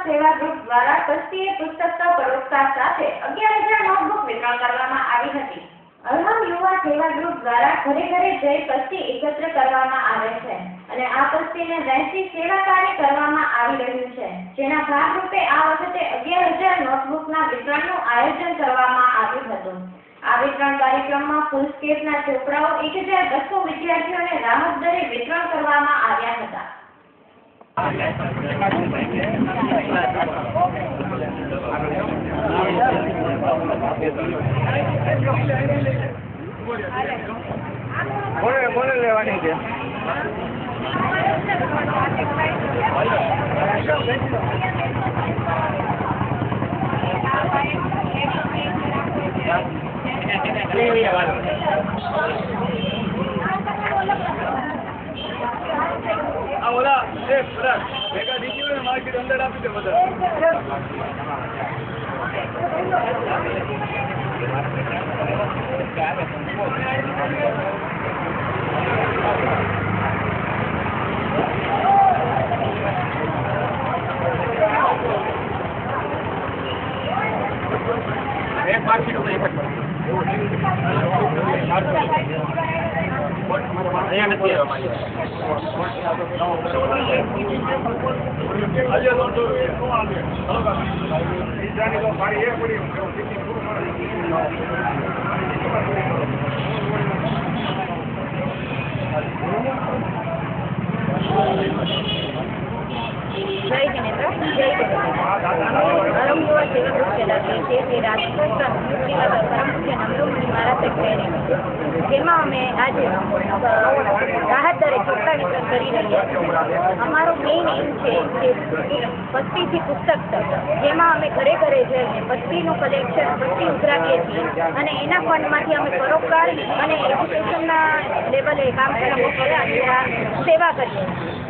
સેવા ગ્રુપ દ્વારા કસ્તીએ પુસ્તક પરોપકાર સાથે 11,000 નોટબુક વિતરણ કરવામાં આવી હતી। અરહમ યુવા સેવા ગ્રુપ દ્વારા ઘરે ઘરે જઈ કસ્તી એકત્ર કરવામાં આવે છે અને આ કસ્તીને વહેંચી સેવા કાર્ય કરવામાં આવી રહ્યું છે, જેના ભાગરૂપે આ વખતે 11,000 નોટબુકના વિતરણનું આયોજન કરવામાં આવ્યું હતું। આ વિતરણ કાર્યક્રમમાં ફૂલસ્કેપના ચોપડાઓ 1,200 વિદ્યાર્થીઓને રાહત દરે વિતરણ કરવામાં આવ્યા હતા। કોને લેવાની છે? ઓલા ભેગા દીધી માર્કેટ અંદર આપી દે બધા। એક માર્કેટ जय जिनेन्द्र, जय अरहम युवा सेवा ग्रुप चलाते हैं राजकोट परम मुख्य नमरूमुनि महाराज प्रेरित जेमां अमे आज राहत दरे ચોપડા વિતરણ કરી રહ્યા છીએ। અમારો મેઇન એમ છે કે પસ્તીથી પુસ્તક તક, જેમાં અમે ઘરે ઘરે જઈને પસ્તીનું કલેક્શન પસ્તી ઉઘરાવીએ છીએ અને એના ફંડમાંથી અમે પરોપકાર અને એજ્યુકેશનના લેવલે કામ કરવા મોકલે સેવા કરીએ છીએ।